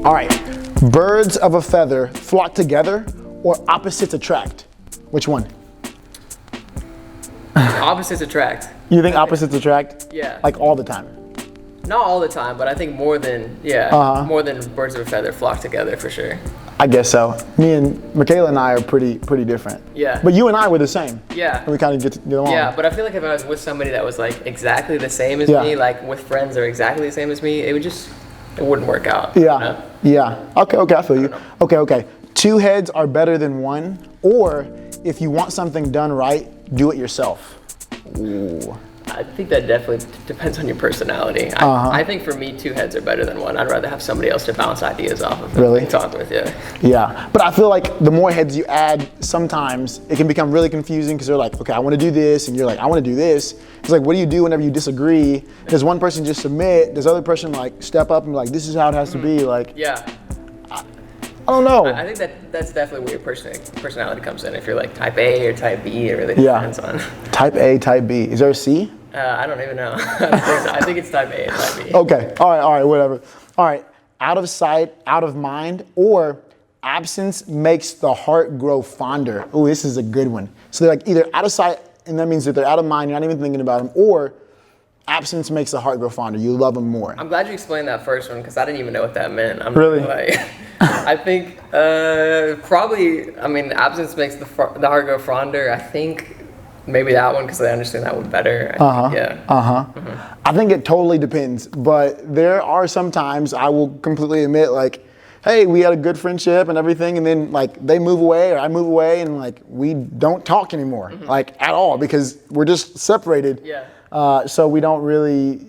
All right, birds of a feather flock together or opposites attract? Which one? Opposites attract. You think opposites attract? Yeah. Like all the time? Not all the time, but I think more than birds of a feather flock together for sure. I guess so. Me and Michaela and I are pretty different. Yeah. But you and I were the same. Yeah. And we kind of get along. Yeah, but I feel like if I was with somebody that was like exactly the same as Yeah. me, like with friends that are exactly the same as me, it wouldn't work out. Yeah. You know? Yeah. Okay, I feel you. Okay. 2 heads are better than 1, or if you want something done right, do it yourself. Ooh. I think that definitely depends on your personality. I think for me, 2 heads are better than 1. I'd rather have somebody else to bounce ideas off of Really? and talk with, yeah. Yeah, but I feel like the more heads you add, sometimes it can become really confusing because they're like, okay, I want to do this, and you're like, I want to do this. It's like, what do you do whenever you disagree? Does one person just submit? Does the other person like step up and be like, this is how it has to be? Like, Yeah. I don't know. I think that's definitely where your personality comes in. If you're like type A or type B, it really depends on. Type A, type B. Is there a C? I don't even know. I think it's type A and type B. Okay. All right. Whatever. All right. Out of sight, out of mind, or absence makes the heart grow fonder. Oh, this is a good one. So they're like either out of sight, and that means that they're out of mind, you're not even thinking about them, or absence makes the heart grow fonder. You love them more. I'm glad you explained that first one because I didn't even know what that meant. Really? I think probably. I mean, absence makes the heart grow fonder. I think maybe that one because I understand that one better. I think it totally depends, but there are some times I will completely admit like, hey, we had a good friendship and everything, and then like they move away or I move away and like we don't talk anymore, like at all because we're just separated. Yeah. So we don't really,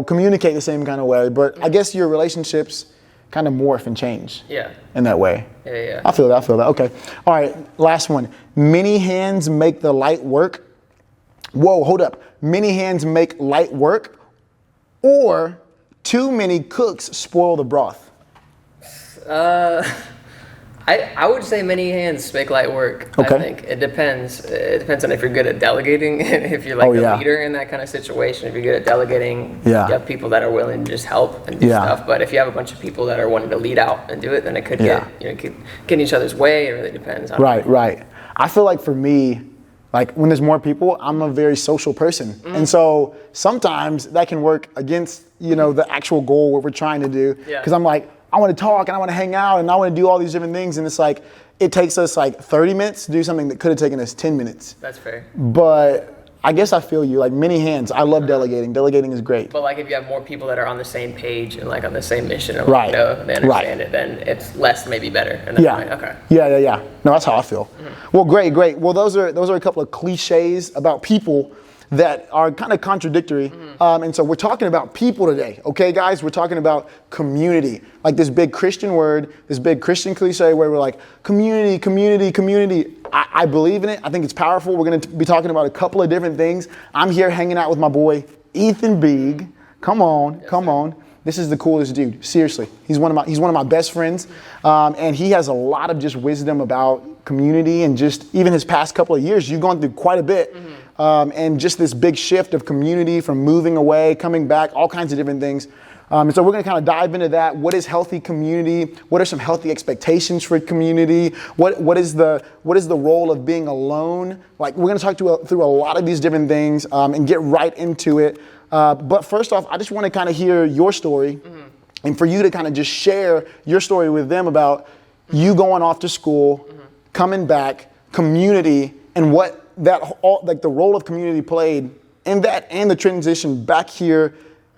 communicate the same kind of way. But I guess your relationships kind of morph and change. Yeah. In that way. Yeah. I feel that. Okay. All right. Last one. Many hands make the light work. Whoa, hold up. Many hands make light work, or too many cooks spoil the broth. I would say many hands make light work. Okay. I think it depends. It depends on if you're good at delegating, if you're like a leader in that kind of situation. If you're good at delegating, you have people that are willing to just help and do stuff. But if you have a bunch of people that are wanting to lead out and do it, then it could get in each other's way. It really depends. Right. I feel like for me, like when there's more people, I'm a very social person, and so sometimes that can work against the actual goal what we're trying to do. Because I'm like, I want to talk and I want to hang out and I want to do all these different things. And it's like, it takes us like 30 minutes to do something that could have taken us 10 minutes. That's fair. But I guess I feel you, like many hands. I love delegating. Delegating is great. But like if you have more people that are on the same page and like on the same mission and right. They understand it, then it's less maybe better. Okay. Yeah. No, that's how I feel. Well, great. Well, those are a couple of cliches about people that are kind of contradictory. And so we're talking about people today, okay, guys? We're talking about community, like this big Christian word, this big Christian cliche where we're like, community. I believe in it. I think it's powerful. We're going to be talking about a couple of different things. I'm here hanging out with my boy, Ethan Bieg. Come on. This is the coolest dude. Seriously. He's one of my best friends. And he has a lot of just wisdom about community and just even his past couple of years. You've gone through quite a bit. And just this big shift of community from moving away, coming back, all kinds of different things. And so we're going to kind of dive into that. What is healthy community? What are some healthy expectations for community? What is the role of being alone? Like we're going to talk through a lot of these different things and get right into it. But first off, I just want to kind of hear your story and for you to kind of just share your story with them about you going off to school, coming back, community, and what the role of community played in that and the transition back here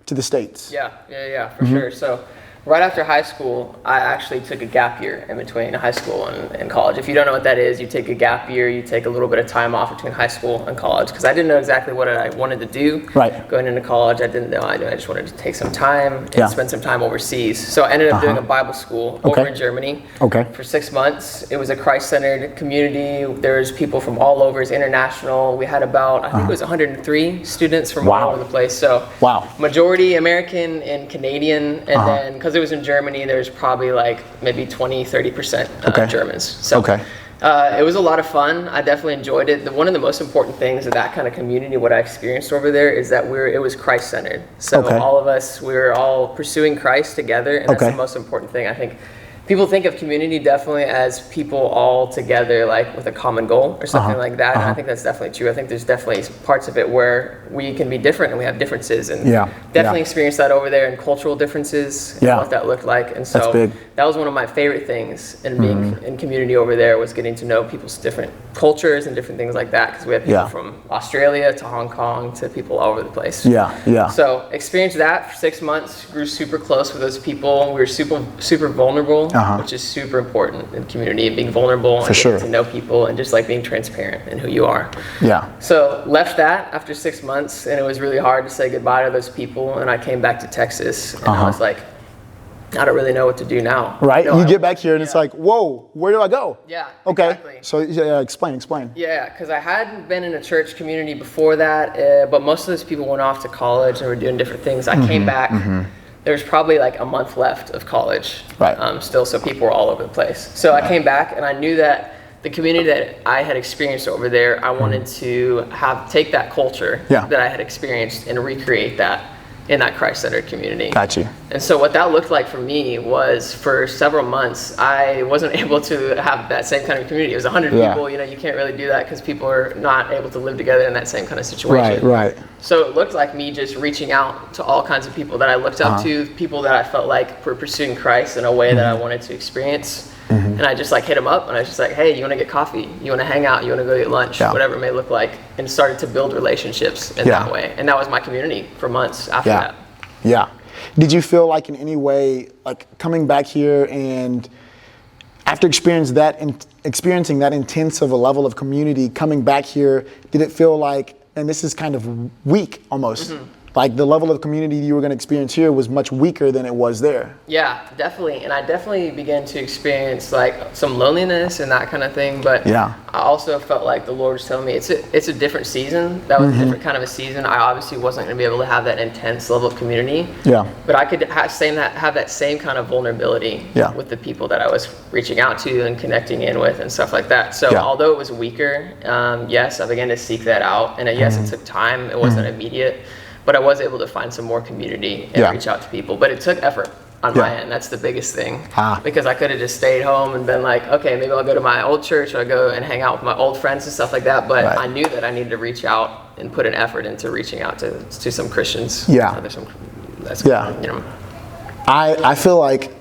to the States. Yeah, for sure. So right after high school, I actually took a gap year in between high school and college. If you don't know what that is, you take a gap year, you take a little bit of time off between high school and college, because I didn't know exactly what I wanted to do. Right. Going into college, I didn't know. I just wanted to take some time and spend some time overseas. So I ended up doing a Bible school over in Germany for 6 months. It was a Christ-centered community. There's people from all over. It's international. We had about, I think it was 103 students from all over the place. So majority American and Canadian, and then because it was in Germany, there's probably like maybe 20-30% Germans. So It was a lot of fun. I definitely enjoyed it. One of the most important things of that kind of community, what I experienced over there, is that it was Christ-centered. So all of us, we were all pursuing Christ together, and that's the most important thing. I think people think of community definitely as people all together, like with a common goal or something like that. And I think that's definitely true. I think there's definitely parts of it where we can be different and we have differences, and definitely experienced that over there, and cultural differences and what that looked like. And so that was one of my favorite things in being in community over there, was getting to know people's different cultures and different things like that, because we have people from Australia to Hong Kong to people all over the place. So experienced that for 6 months, grew super close with those people. We were super vulnerable, which is super important in community, and being vulnerable and getting to know people, and just like being transparent in who you are. So left that after 6 months, and it was really hard to say goodbye to those people. And I came back to Texas, and I was like, I don't really know what to do now. Right? You get back here and it's like, whoa, where do I go? Okay. Exactly. So explain. Yeah, because I hadn't been in a church community before that, but most of those people went off to college and were doing different things. I came back. There was probably like a month left of college still, so people were all over the place. So I came back, and I knew that the community that I had experienced over there, I wanted to take that culture that I had experienced and recreate that in that Christ-centered community. Got you. And so what that looked like for me was, for several months, I wasn't able to have that same kind of community. It was 100 people. You can't really do that because people are not able to live together in that same kind of situation. Right. So it looked like me just reaching out to all kinds of people that I looked up to, people that I felt like were pursuing Christ in a way that I wanted to experience. And I just like hit them up, and I was just like, hey, you want to get coffee? You want to hang out? You want to go get lunch? Whatever it may look like. And started to build relationships in that way. And that was my community for months after that. Did you feel like in any way, like coming back here and after experiencing that intense of a level of community, coming back here, did it feel like, and this is kind of weak almost, like the level of community you were going to experience here was much weaker than it was there? Yeah, definitely. And I definitely began to experience like some loneliness and that kind of thing. But I also felt like the Lord was telling me it's a different season. That was a different kind of a season. I obviously wasn't going to be able to have that intense level of community. But I could have that same kind of vulnerability with the people that I was reaching out to and connecting in with and stuff like that. So although it was weaker, yes, I began to seek that out. And yes, it took time. It wasn't immediate. But I was able to find some more community and reach out to people. But it took effort on my end. That's the biggest thing. Because I could have just stayed home and been like, okay, maybe I'll go to my old church, or I'll go and hang out with my old friends and stuff like that. But I knew that I needed to reach out and put an effort into reaching out to some Christians. I feel like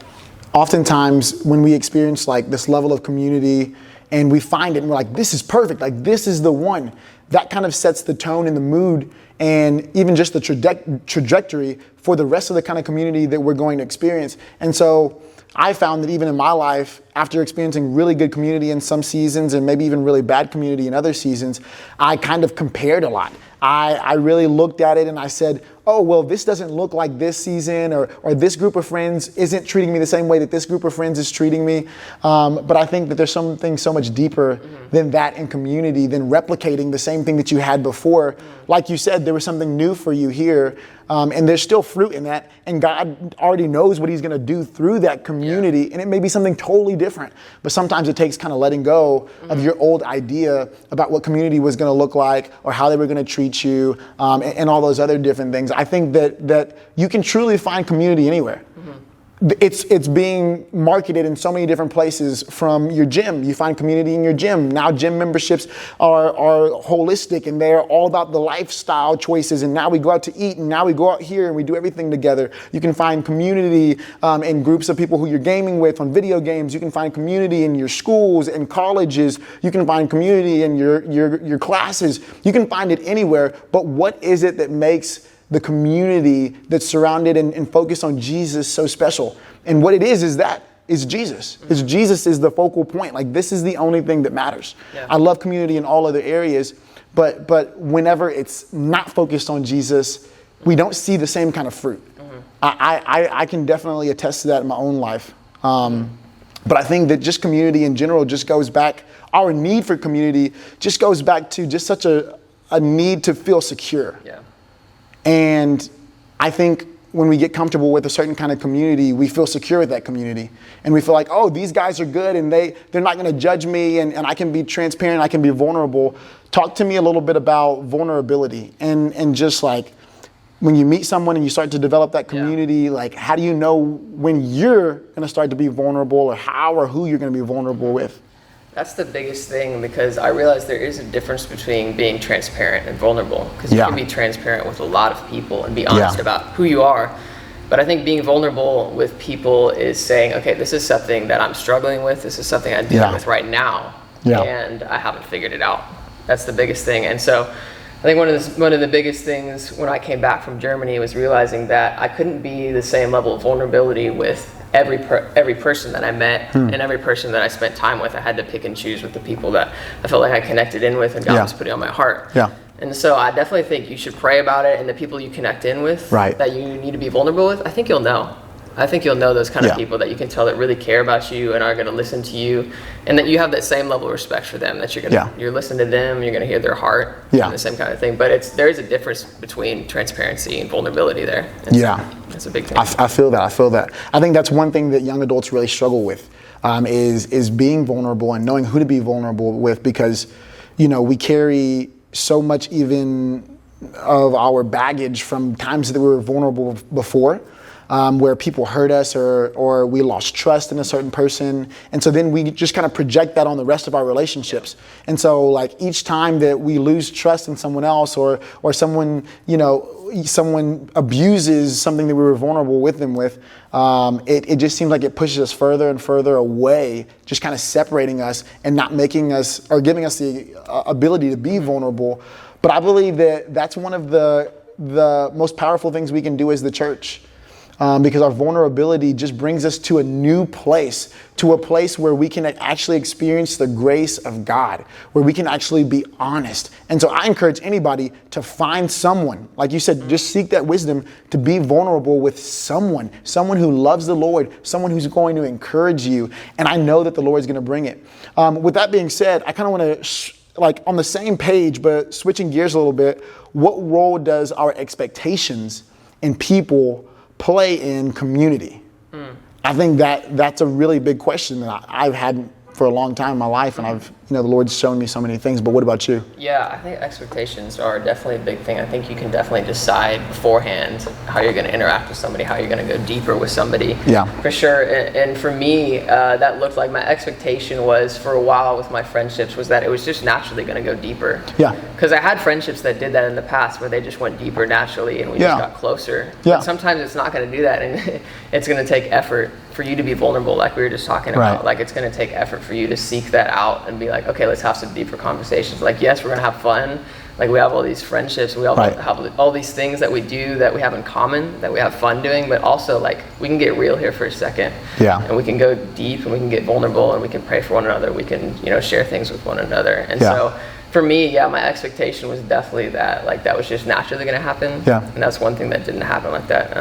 oftentimes when we experience like this level of community and we find it and we're like, this is perfect, like this is the one, that kind of sets the tone and the mood and even just the trajectory for the rest of the kind of community that we're going to experience. And so I found that even in my life, after experiencing really good community in some seasons and maybe even really bad community in other seasons, I kind of compared a lot. I really looked at it and I said, oh, well, this doesn't look like this season, or this group of friends isn't treating me the same way that this group of friends is treating me. But I think that there's something so much deeper than that in community, than replicating the same thing that you had before. Like you said, there was something new for you here. And there's still fruit in that. And God already knows what he's going to do through that community. And it may be something totally different. But sometimes it takes kind of letting go of your old idea about what community was going to look like, or how they were going to treat you, and all those other different things. I think that you can truly find community anywhere. It's being marketed in so many different places. From your gym, you find community in your gym. Now gym memberships are holistic, and they're all about the lifestyle choices. And now we go out to eat, and now we go out here and we do everything together. You can find community in groups of people who you're gaming with on video games. You can find community in your schools and colleges. You can find community in your classes. You can find it anywhere. But what is it that makes the community that's surrounded and focused on Jesus so special? And what it is Jesus. It's Jesus is the focal point. Like, this is the only thing that matters. I love community in all other areas, but whenever it's not focused on Jesus, we don't see the same kind of fruit. I can definitely attest to that in my own life. But I think that just community in general just goes back, our need for community just goes back to just such a need to feel secure. And I think when we get comfortable with a certain kind of community, we feel secure with that community. And we feel like, oh, these guys are good and they're not going to judge me and I can be transparent, I can be vulnerable. Talk to me a little bit about vulnerability and just like when you meet someone and you start to develop that community, like how do you know when you're going to start to be vulnerable or how or who you're going to be vulnerable with? That's the biggest thing, because I realize there is a difference between being transparent and vulnerable, because you can be transparent with a lot of people and be honest about who you are. But I think being vulnerable with people is saying, okay, this is something that I'm struggling with. This is something I'm dealing with right now. And I haven't figured it out. That's the biggest thing. And so I think one of the biggest things when I came back from Germany was realizing that I couldn't be the same level of vulnerability with every person that I met and every person that I spent time with. I had to pick and choose with the people that I felt like I connected in with and God was putting on my heart. And so I definitely think you should pray about it, and the people you connect in with that you need to be vulnerable with, I think you'll know. I think you'll know those kind of people that you can tell that really care about you and are going to listen to you, and that you have that same level of respect for them, that you're listening to them, you're going to hear their heart, and the same kind of thing. But there is a difference between transparency and vulnerability there. And so that's a big thing. I feel that. I think that's one thing that young adults really struggle with, is being vulnerable and knowing who to be vulnerable with, because, we carry so much even of our baggage from times that we were vulnerable before. Where people hurt us or we lost trust in a certain person. And so then we just kind of project that on the rest of our relationships. And so like each time that we lose trust in someone else or someone, someone abuses something that we were vulnerable with them with, it just seems like it pushes us further and further away, just kind of separating us and not making us or giving us the ability to be vulnerable. But I believe that that's one of the most powerful things we can do as the church. Because our vulnerability just brings us to a new place, to a place where we can actually experience the grace of God, where we can actually be honest. And so I encourage anybody to find someone, like you said, just seek that wisdom to be vulnerable with someone who loves the Lord, someone who's going to encourage you. And I know that the Lord is going to bring it. With that being said, I kind of want to, like on the same page, but switching gears a little bit, what role does our expectations in people play in community? I think that's a really big question that I've had for a long time in my life, and I've, the Lord's shown me so many things. But what about you? Yeah, I think expectations are definitely a big thing. I think you can definitely decide beforehand how you're going to interact with somebody, how you're going to go deeper with somebody. Yeah, for sure. And for me, that looked like my expectation was for a while with my friendships was that it was just naturally going to go deeper. Yeah. Because I had friendships that did that in the past where they just went deeper naturally and we just got closer. Yeah. But sometimes it's not going to do that, and it's going to take effort for you to be vulnerable, like we were just talking about. Like it's going to take effort for you to seek that out and be like, okay, let's have some deeper conversations. Like, yes, we're going to have fun. Like we have all these friendships, we all have all these things that we do that we have in common, that we have fun doing, but also like we can get real here for a second. Yeah. And we can go deep and we can get vulnerable and we can pray for one another. We can, share things with one another. And so for me, my expectation was definitely that, like that was just naturally going to happen. Yeah. And that's one thing that didn't happen like that.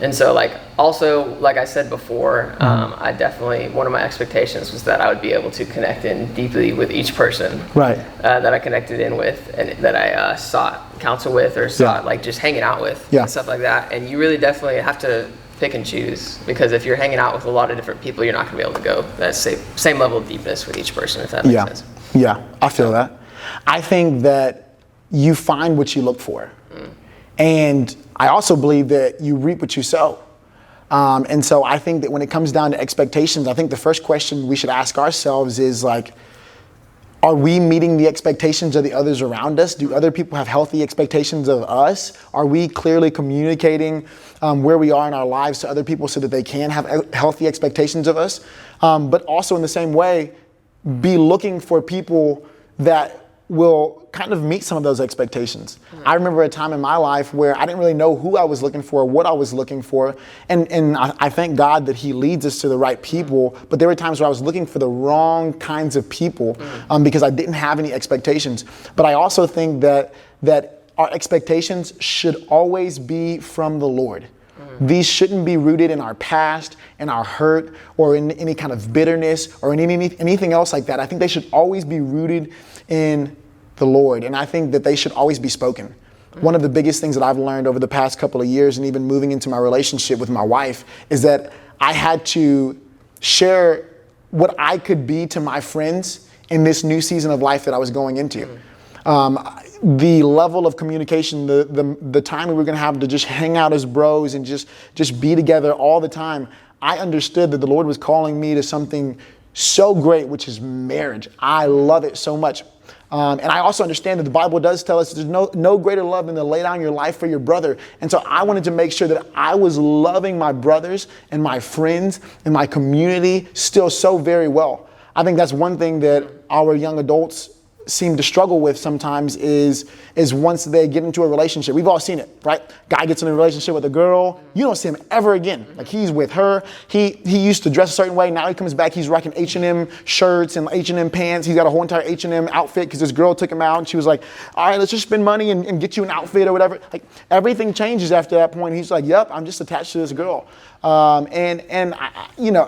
And so like, also, like I said before, I definitely, one of my expectations was that I would be able to connect in deeply with each person that I connected in with and that I sought counsel with or sought like just hanging out with and stuff like that. And you really definitely have to pick and choose, because if you're hanging out with a lot of different people, you're not going to be able to go that same level of deepness with each person, if that makes sense. Yeah, I feel that. I think that you find what you look for. And I also believe that you reap what you sow. And so I think that when it comes down to expectations, I think the first question we should ask ourselves is like, are we meeting the expectations of the others around us? Do other people have healthy expectations of us? Are we clearly communicating where we are in our lives to other people so that they can have healthy expectations of us? But also in the same way, be looking for people that will kind of meet some of those expectations. I remember a time in my life where I didn't really know who I was looking for, what I was looking for. And I thank God that He leads us to the right people. But there were times where I was looking for the wrong kinds of people because I didn't have any expectations. But I also think that our expectations should always be from the Lord. These shouldn't be rooted in our past, in our hurt, or in any kind of bitterness, or in anything else like that. I think they should always be rooted in the Lord, and I think that they should always be spoken. One of the biggest things that I've learned over the past couple of years, and even moving into my relationship with my wife, is that I had to share what I could be to my friends in this new season of life that I was going into. The level of communication, the time we were going to have to just hang out as bros and just be together all the time, I understood that the Lord was calling me to something so great, which is marriage. I love it so much. And I also understand that the Bible does tell us there's no greater love than to lay down your life for your brother. And so I wanted to make sure that I was loving my brothers and my friends and my community still so very well. I think that's one thing that our young adults seem to struggle with sometimes is once they get into a relationship. We've all seen it, right? Guy gets in a relationship with a girl, you don't see him ever again. Like, he's with her. He used to dress a certain way. Now he comes back, he's rocking H&M shirts and H&M pants. He's got a whole entire H&M outfit because this girl took him out and she was like, all right, let's just spend money and get you an outfit or whatever. Like, everything changes after that point. He's like, yep, I'm just attached to this girl. And you know,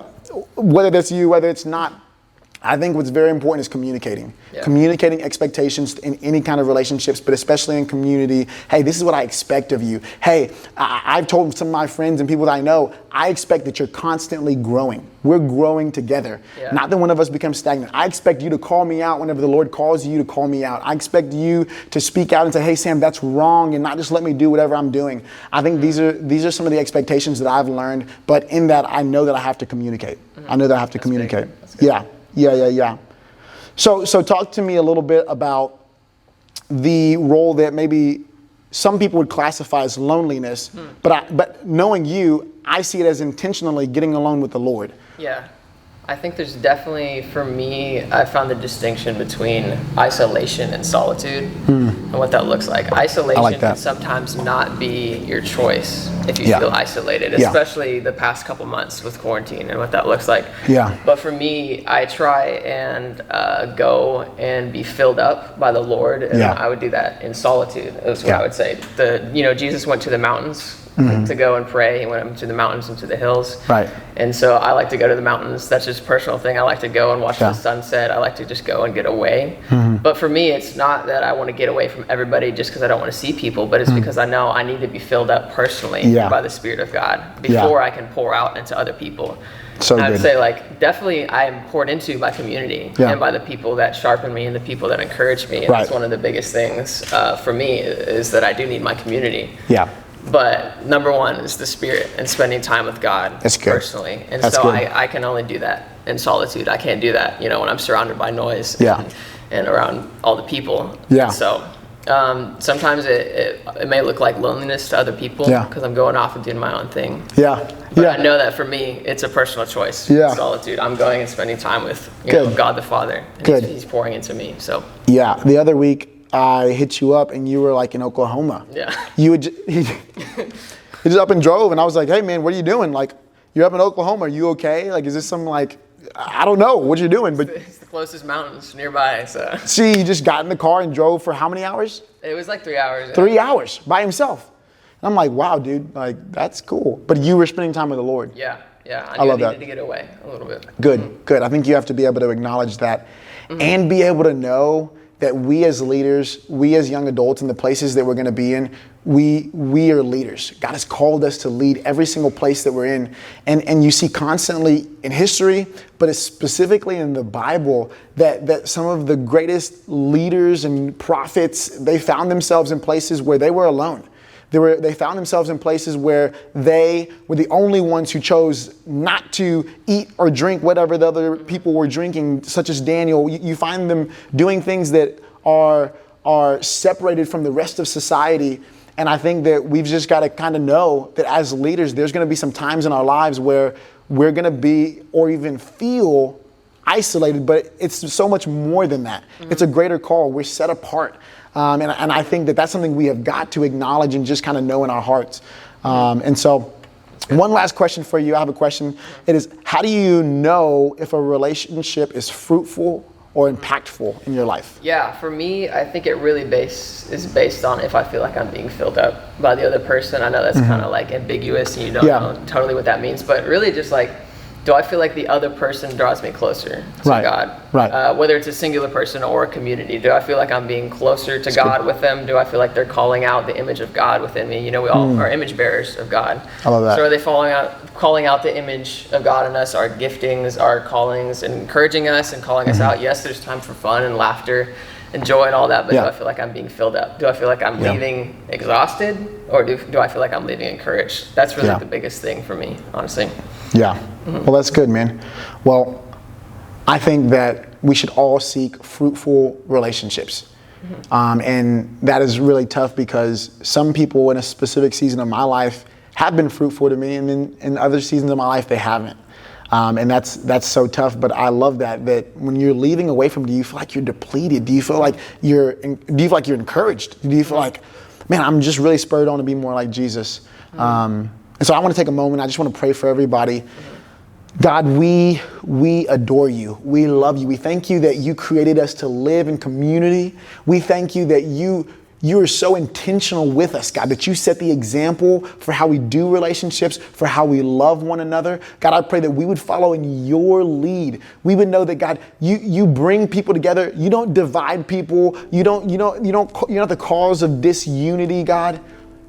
whether that's you, whether it's not, I think what's very important is communicating. Yeah. Communicating expectations in any kind of relationships, but especially in community. Hey, this is what I expect of you. Hey, I've told some of my friends and people that I know, I expect that you're constantly growing. We're growing together. Yeah. Not that one of us becomes stagnant. I expect you to call me out whenever the Lord calls you to call me out. I expect you to speak out and say, hey, Sam, that's wrong, and not just let me do whatever I'm doing. I think these are some of the expectations that I've learned, but in that, I know that I have to communicate. I know that I have to communicate. Yeah. So talk to me a little bit about the role that maybe some people would classify as loneliness, but knowing you, I see it as intentionally getting alone with the Lord. Yeah. I think there's definitely, for me, I found the distinction between isolation and solitude and what that looks like. Isolation can sometimes not be your choice if you feel isolated, especially the past couple months with quarantine and what that looks like. Yeah. But for me, I try and go and be filled up by the Lord, and I would do that in solitude, is what I would say. Jesus went to the mountains to go and pray. He went up to the mountains and to the hills. Right. And so I like to go to the mountains. That's just a personal thing. I like to go and watch the sunset. I like to just go and get away. But for me, it's not that I want to get away from everybody just because I don't want to see people, but it's because I know I need to be filled up personally by the Spirit of God before I can pour out into other people. So I'd say, like, definitely I am poured into by community and by the people that sharpen me and the people that encourage me. And that's one of the biggest things for me, is that I do need my community. Yeah. But number one is the Spirit and spending time with God personally. And so I can only do that in solitude. I can't do that, when I'm surrounded by noise and around all the people. Yeah. So sometimes it may look like loneliness to other people because I'm going off and doing my own thing. Yeah. But I know that for me, it's a personal choice. Yeah. Solitude. I'm going and spending time with God the Father. And He's pouring into me. So. Yeah. The other week, I hit you up and you were like in Oklahoma. Yeah. You just up and drove, and I was like, hey man, what are you doing? Like, you're up in Oklahoma. Are you okay? Like, is this some, like, I don't know what you're doing, but it's the closest mountains nearby. So. See, he just got in the car and drove for how many hours? It was like 3 hours. 3 hours by himself. And I'm like, wow, dude, like, that's cool. But you were spending time with the Lord. Yeah. I love that. I needed to get away a little bit. Good. I think you have to be able to acknowledge that and be able to know that we as leaders, we as young adults in the places that we're going to be in, we are leaders. God has called us to lead every single place that we're in. And you see constantly in history, but it's specifically in the Bible, that some of the greatest leaders and prophets, they found themselves in places where they were alone. They found themselves in places where they were the only ones who chose not to eat or drink whatever the other people were drinking, such as Daniel. You find them doing things that are separated from the rest of society. And I think that we've just got to kind of know that as leaders, there's going to be some times in our lives where we're going to be or even feel isolated, but it's so much more than that. It's a greater call. We're set apart. And I think that that's something we have got to acknowledge and just kind of know in our hearts. And so one last question for you. I have a question. It is, how do you know if a relationship is fruitful or impactful in your life? Yeah, for me, I think it really is based on if I feel like I'm being filled up by the other person. I know that's kind of like ambiguous and you don't know totally what that means, but really just like do I feel like the other person draws me closer to Right. God? Right. Whether it's a singular person or a community, do I feel like I'm being closer to God with them? Do I feel like they're calling out the image of God within me? You know, we all are image bearers of God. I love that. So are they calling out the image of God in us, our giftings, our callings, and encouraging us and calling us out? Yes, there's time for fun and laughter and joy and all that, but do I feel like I'm being filled up? Do I feel like I'm leaving exhausted, or do I feel like I'm leaving encouraged? That's really the biggest thing for me, honestly. Yeah. Well, that's good, man. Well, I think that we should all seek fruitful relationships. And that is really tough because some people in a specific season of my life have been fruitful to me, and then in other seasons of my life, they haven't. And that's so tough, but I love that when you're leaving away from, do you feel like you're depleted? Do you feel like you're encouraged? Do you feel like, man, I'm just really spurred on to be more like Jesus? And so I want to take a moment. I just want to pray for everybody. God, we adore you. We love you. We thank you that you created us to live in community. We thank you that you are so intentional with us, God, that you set the example for how we do relationships, for how we love one another. God, I pray that we would follow in your lead. We would know that, God, you bring people together. You don't divide people. You're not the cause of disunity, God.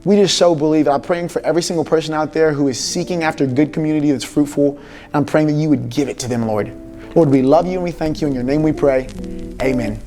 We just so believe. I'm praying for every single person out there who is seeking after good community that's fruitful. And I'm praying that you would give it to them, Lord. Lord, we love you and we thank you. In your name we pray. Amen.